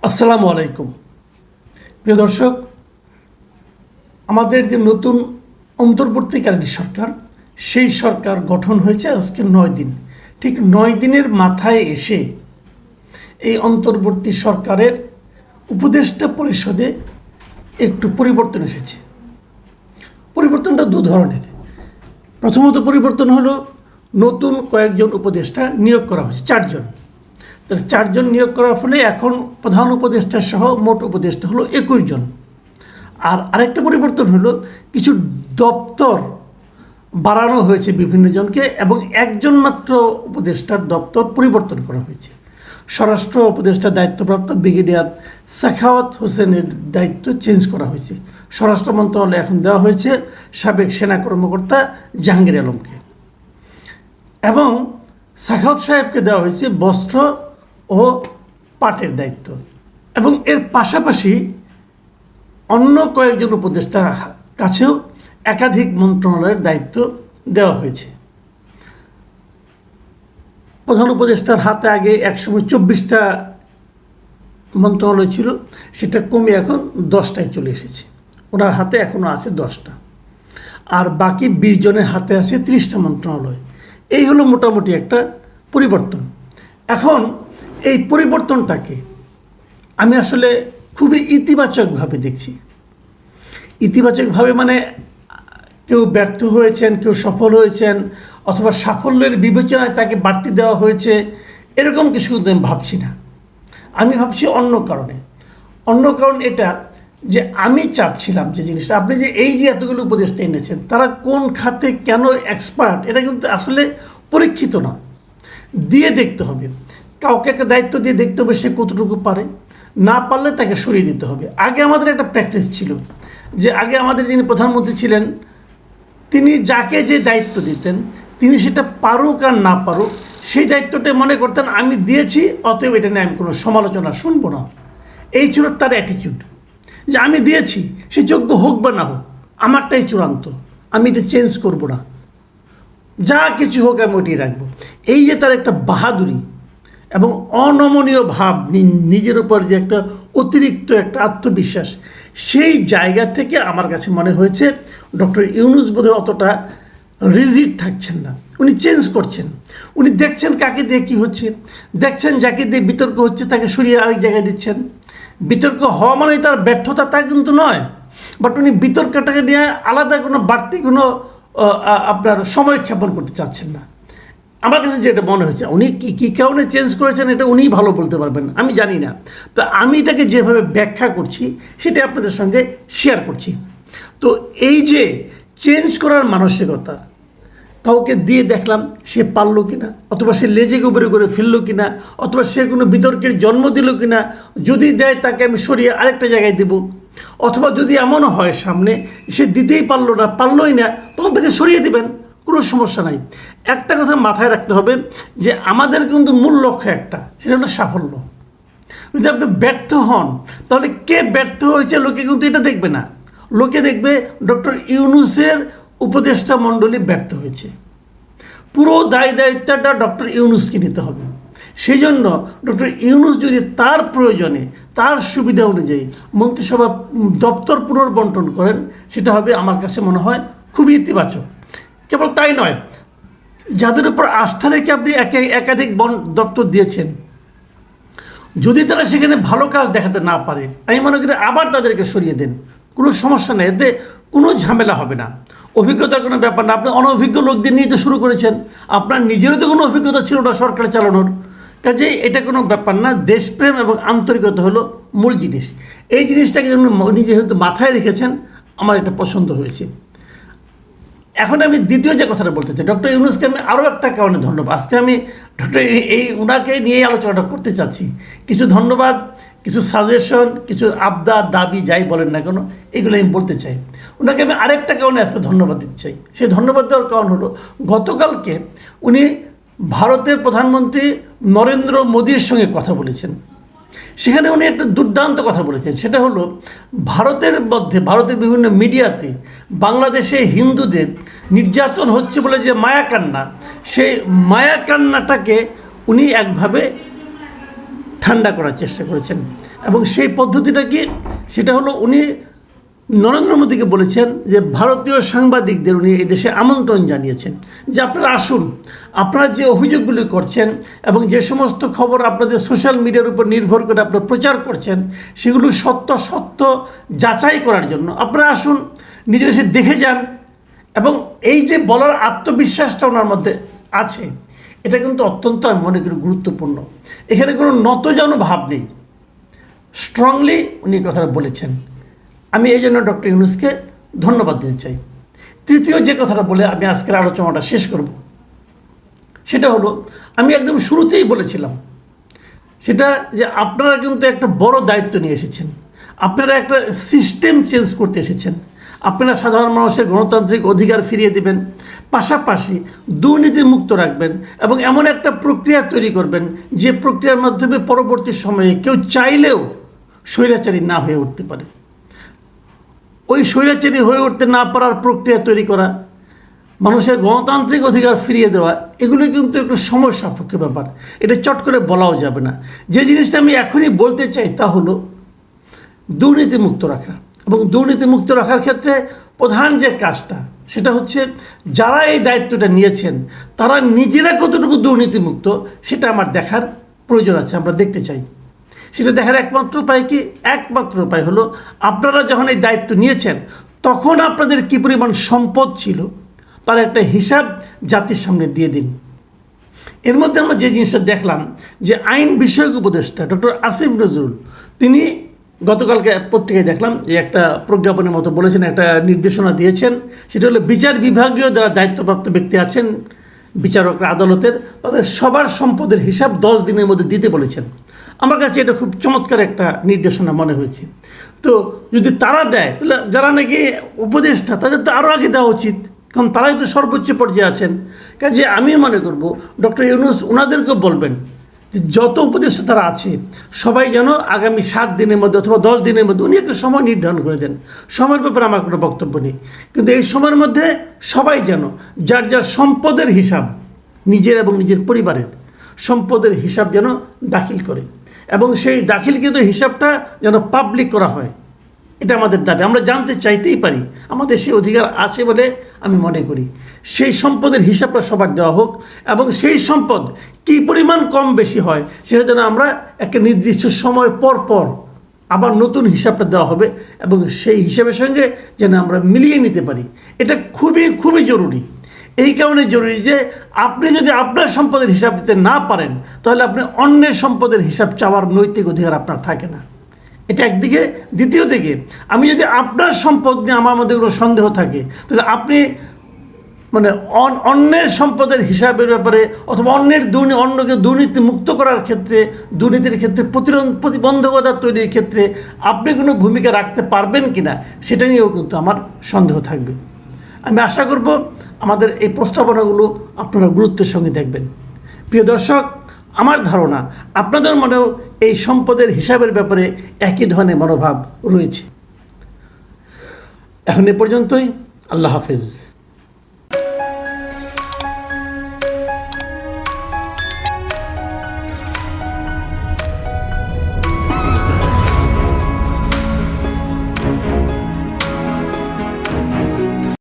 আসসালামু আলাইকুম প্রিয় দর্শক, আমাদের যে নতুন অন্তর্বর্তীকালীন সরকার, সেই সরকার গঠন হয়েছে আজকে 9 দিন। ঠিক 9 দিনের মাথায় এসে এই অন্তর্বর্তী সরকারের উপদেষ্টা পরিষদে একটু পরিবর্তন এসেছে। পরিবর্তনটা দু ধরনের। প্রথমত পরিবর্তন হলো নতুন কয়েকজন উপদেষ্টা নিয়োগ করা হয়েছে, 4 জন। তাহলে 4 জন নিয়োগ করার ফলে এখন প্রধান উপদেষ্টা সহ মোট উপদেষ্টা হলো 21 জন। আর আরেকটা পরিবর্তন হলো কিছু দপ্তর বাড়ানো হয়েছে বিভিন্ন জনকে, এবং একজন মাত্র উপদেষ্টার দপ্তর পরিবর্তন করা হয়েছে। স্বরাষ্ট্র উপদেষ্টার দায়িত্বপ্রাপ্ত ব্রিগেডিয়ার সাখাওয়াত হোসেনের দায়িত্ব চেঞ্জ করা হয়েছে। স্বরাষ্ট্র মন্ত্রণালয়ে এখন দেওয়া হয়েছে সাবেক সেনা কর্মকর্তা জাহাঙ্গীর আলমকে, এবং সাখাওয়াত সাহেবকে দেওয়া হয়েছে বস্ত্র ও পাটের দায়িত্ব। এবং এর পাশাপাশি অন্য কয়েকজন উপদেষ্টার কাছেও একাধিক মন্ত্রণালয়ের দায়িত্ব দেওয়া হয়েছে। প্রধান উপদেষ্টার হাতে আগে একসময় 24টা মন্ত্রণালয় ছিল, সেটা কমে এখন 10টায় চলে এসেছে। ওনার হাতে এখনও আছে 10টা, আর বাকি 20 জনের হাতে আছে 30টা মন্ত্রণালয়। এই হলো মোটামুটি একটা পরিবর্তন। এখন এই পরিবর্তনটাকে আমি আসলে খুবই ইতিবাচকভাবে দেখছি। ইতিবাচকভাবে মানে কেউ ব্যর্থ হয়েছেন, কেউ সফল হয়েছেন, অথবা সাফল্যের বিবেচনায় তাকে বাড়তি দেওয়া হয়েছে, এরকম কিছু কিন্তু আমি ভাবছি না। আমি ভাবছি অন্য কারণে। অন্য কারণ এটা যে আমি চাচ্ছিলাম যে জিনিসটা, আপনি যে এই যে এতগুলো উপদেষ্টা এনেছেন, তারা কোন খাতে কেন এক্সপার্ট, এটা কিন্তু আসলে পরীক্ষিত না। দিয়ে দেখতে হবে, কাউকে একটা দায়িত্ব দিয়ে দেখতে হবে সে কতটুকু পারে। না পারলে তাকে সরিয়ে দিতে হবে। আগে আমাদের একটা প্র্যাকটিস ছিল যে আগে আমাদের যিনি প্রধানমন্ত্রী ছিলেন, তিনি যাকে যে দায়িত্ব দিতেন, তিনি সেটা পারুক আর না পারুক, সেই দায়িত্বটা মনে করতেন আমি দিয়েছি, অতএব এটা নিয়ে আমি কোনো সমালোচনা শুনবো না। এই ছিল তার অ্যাটিটিউড, যে আমি দিয়েছি, সে যোগ্য হোক বা না হোক, আমারটাই চূড়ান্ত, আমি এটা চেঞ্জ করবো না, যা কিছু হোক আমি ওটিয়ে রাখবো। এই যে তার একটা বাহাদুরি এবং অনমনীয় ভাব, নিজের উপর যে একটা অতিরিক্ত একটা আত্মবিশ্বাস, সেই জায়গা থেকে আমার কাছে মনে হয়েছে ডক্টর ইউনূস বোধহয় অতটা রিজিড থাকছেন না। উনি চেঞ্জ করছেন। উনি দেখছেন কাকে দিয়ে কী হচ্ছে, দেখছেন যাকে দিয়ে বিতর্ক হচ্ছে তাকে সরিয়ে আরেক জায়গায় দিচ্ছেন। বিতর্ক হওয়া মানে তার ব্যর্থতা তা কিন্তু নয়, বাট উনি বিতর্কটাকে নিয়ে আলাদা কোনো বাড়তি কোনো আপনার সময় ক্ষেপণ করতে চাচ্ছেন না। আমার কাছে যেটা মনে হয়েছে, উনি কী কারণে চেঞ্জ করেছেন এটা উনিই ভালো বলতে পারবেন, আমি জানি না। তো আমি এটাকে যেভাবে ব্যাখ্যা করছি সেটা আপনাদের সঙ্গে শেয়ার করছি। তো এই যে চেঞ্জ করার মানসিকতা, কাউকে দিয়ে দেখলাম সে পারলো কি না, অথবা সে লেজে গোবরে করে ফেললো কি না, অথবা সে কোনো বিতর্কের জন্ম দিল কি না, যদি দেয় তাকে আমি সরিয়ে আরেকটা জায়গায় দেব, অথবা যদি এমনও হয় সামনে সে দিতেই পারলো না, পারলোই না, তখন তাকে সরিয়ে দেবেন, কোনো সমস্যা নাই। একটা কথা মাথায় রাখতে হবে যে আমাদের কিন্তু মূল লক্ষ্য একটা, সেটা হলো সাফল্য। যদি আপনি ব্যর্থ হন, তাহলে কে ব্যর্থ হয়েছে লোকে কিন্তু এটা দেখবে না। লোকে দেখবে ডক্টর ইউনূসের উপদেষ্টা মণ্ডলী ব্যর্থ হয়েছে, পুরো দায়িত্বটা ডক্টর ইউনূসকে নিতে হবে। সেই জন্য ডক্টর ইউনূস যদি তার প্রয়োজনে, তার সুবিধা অনুযায়ী মন্ত্রিসভা দপ্তর পুনর্বন্টন করেন, সেটা হবে আমার কাছে মনে হয় খুবই ইতিবাচক। কেবল তাই নয়, যাদের উপর আস্থা রেখে আপনি একাধিক দপ্তর দিয়েছেন, যদি তারা সেখানে ভালো কাজ দেখাতে না পারে, আমি মনে করি আবার তাদেরকে সরিয়ে দেন, কোনো সমস্যা নেই, এতে কোনো ঝামেলা হবে না। অভিজ্ঞতার কোনো ব্যাপার না। আপনি অনভিজ্ঞ লোকদের নিয়ে তো শুরু করেছেন, আপনার নিজেরও তো কোনো অভিজ্ঞতা ছিল না সরকার চালানোর, কাজেই এটা কোনো ব্যাপার না। দেশপ্রেম এবং আন্তরিকতা হলো মূল জিনিস। এই জিনিসটাকে উনি যেহেতু মাথায় রেখেছেন, আমার এটা পছন্দ হয়েছে। এখন আমি দ্বিতীয় যে কথাটা বলতে চাই, ডক্টর ইউনূসকে আমি আরও একটা কারণে ধন্যবাদ। আজকে আমি ডক্টর ওনাকে নিয়েই আলোচনাটা করতে চাচ্ছি। কিছু ধন্যবাদ, কিছু সাজেশন, কিছু আবদার, দাবি, যাই বলেন না কেন, এগুলো আমি বলতে চাই। ওনাকে আমি আরেকটা কারণে আজকে ধন্যবাদ দিতে চাই। সেই ধন্যবাদ দেওয়ার কারণ হলো, গতকালকে উনি ভারতের প্রধানমন্ত্রী নরেন্দ্র মোদীর সঙ্গে কথা বলেছেন। সেখানে উনি একটা দুর্দান্ত কথা বলেছেন, সেটা হলো ভারতের মধ্যে, ভারতের বিভিন্ন মিডিয়াতে বাংলাদেশে হিন্দুদের নির্যাতন হচ্ছে বলে যে মায়াকান্না, সেই মায়াকান্নাটাকে উনি একভাবে ঠান্ডা করার চেষ্টা করেছেন। এবং সেই পদ্ধতিটা কি, সেটা হলো উনি নরেন্দ্র মোদীকে বলেছেন যে ভারতীয় সাংবাদিকদের উনি এই দেশে আমন্ত্রণ জানিয়েছেন যে আপনারা আসুন, আপনারা যে অভিযোগগুলি করছেন এবং যে সমস্ত খবর আপনাদের সোশ্যাল মিডিয়ার উপর নির্ভর করে আপনারা প্রচার করছেন সেগুলো সত্য যাচাই করার জন্য আপনারা আসুন, নিজেরা এসে দেখে যান। এবং এই যে বলার আত্মবিশ্বাসটা ওনার মধ্যে আছে, এটা কিন্তু অত্যন্ত আমি মনে করি গুরুত্বপূর্ণ। এখানে কোনো নতজানু ভাব নেই, স্ট্রংলি উনি কথাটা বলেছেন। আমি এই জন্য ডক্টর ইউনূসকে ধন্যবাদ দিতে চাই। তৃতীয় যে কথাটা বলে আমি আজকের আলোচনাটা শেষ করব, সেটা হলো আমি একদম শুরুতেই বলেছিলাম, সেটা যে আপনারা কিন্তু একটা বড় দায়িত্ব নিয়ে এসেছেন। আপনারা একটা সিস্টেম চেঞ্জ করতে এসেছেন। আপনারা সাধারণ মানুষের গণতান্ত্রিক অধিকার ফিরিয়ে দেবেন, পাশাপাশি দুর্নীতিমুক্ত রাখবেন এবং এমন একটা প্রক্রিয়া তৈরি করবেন যে প্রক্রিয়ার মাধ্যমে পরবর্তী সময়ে কেউ চাইলেও স্বৈরাচারী না হয়ে উঠতে পারে। ওই স্বৈরাচারী হয়ে উঠতে না পারার প্রক্রিয়া তৈরি করা, মানুষের গণতান্ত্রিক অধিকার ফিরিয়ে দেওয়া, এগুলো কিন্তু একটু সময় সাপেক্ষ ব্যাপার, এটা চট করে বলাও যাবে না। যে জিনিসটা আমি এখনই বলতে চাই তা হলো দুর্নীতিমুক্ত রাখা। এবং দুর্নীতিমুক্ত রাখার ক্ষেত্রে প্রধান যে কাজটা, সেটা হচ্ছে যারা এই দায়িত্বটা নিয়েছেন তারা নিজেরা কতটুকু দুর্নীতিমুক্ত সেটা আমার দেখার প্রয়োজন আছে, আমরা দেখতে চাই। সেটা দেখার একমাত্র উপায় হলো আপনারা যখন এই দায়িত্ব নিয়েছেন তখন আপনাদের কী পরিমাণ সম্পদ ছিল তার একটা হিসাব জাতির সামনে দিয়ে দিন। এর মধ্যে আমরা যে জিনিসটা দেখলাম যে আইন বিষয়ক উপদেষ্টা ডক্টর আসিফ নজরুল, তিনি গতকালকে পত্রিকায় দেখলাম যে একটা প্রজ্ঞাপনের মতো বলেছেন, একটা নির্দেশনা দিয়েছেন, সেটা হলো বিচার বিভাগীয় যারা দায়িত্বপ্রাপ্ত ব্যক্তি আছেন, বিচারকরা, আদালতের, তাদের সবার সম্পদের হিসাব 10 দিনের মধ্যে দিতে বলেছেন। আমার কাছে এটা খুব চমৎকার একটা নির্দেশনা মনে হয়েছে। তো যদি তারা দেয় তাহলে যারা নাকি উপদেষ্টা তাদের তো আরও আগে দেওয়া উচিত, কারণ তারাই তো সর্বোচ্চ পর্যায়ে আছেন। কাজে আমি মনে করব ডক্টর ইউনূস ওনাদেরকেও বলবেন যে যত উপদেষ্টা তারা আছে সবাই যেন আগামী 7 দিনের মধ্যে অথবা 10 দিনের মধ্যে উনি একটা সময় নির্ধারণ করে দেন। সময়ের ব্যাপারে আমার কোনো বক্তব্য নেই, কিন্তু এই সময়ের মধ্যে সবাই যেন যার যার সম্পদের হিসাব, নিজের এবং নিজের পরিবারের সম্পদের হিসাব যেন দাখিল করে এবং সেই দাখিলকৃত হিসাবটা যেন পাবলিক করা হয়, এটা আমাদের দাবি। আমরা জানতে চাইতেই পারি, আমাদের সেই অধিকার আছে বলে আমি মনে করি। সেই সম্পদের হিসাবটা সবার দেওয়া হোক এবং সেই সম্পদ কী পরিমাণ কম বেশি হয় সেটা যেন আমরা একটা নির্দিষ্ট সময় পর পর আবার নতুন হিসাবটা দেওয়া হবে এবং সেই হিসাবের সঙ্গে যেন আমরা মিলিয়ে নিতে পারি। এটা খুবই জরুরি। এই কারণে জরুরি যে আপনি যদি আপনার সম্পদের হিসাব দিতে না পারেন তাহলে আপনি অন্যের সম্পদের হিসাব চাওয়ার নৈতিক অধিকার আপনার থাকে না। এটা একদিকে। দ্বিতীয় দিকে, আমি যদি আপনার সম্পদ নিয়ে আমার মধ্যে কোনো সন্দেহ থাকে তাহলে আপনি মানে অন্যের সম্পদের হিসাবের ব্যাপারে অথবা অন্যকে দুর্নীতি মুক্ত করার ক্ষেত্রে, দুর্নীতির ক্ষেত্রে প্রতিবন্ধকতা তৈরির ক্ষেত্রে আপনি কোনো ভূমিকা রাখতে পারবেন কি না সেটা নিয়েও কিন্তু আমার সন্দেহ থাকবে। আমি আশা করব আমাদের এই প্রস্তাবনাগুলো আপনারা গুরুত্বের সঙ্গে দেখবেন। প্রিয় দর্শক, আমার ধারণা আপনাদের মনেও এই সম্পদের হিসাবের ব্যাপারে একই ধরনের মনোভাব রয়েছে। এখন এ পর্যন্তই। আল্লাহ হাফেজ।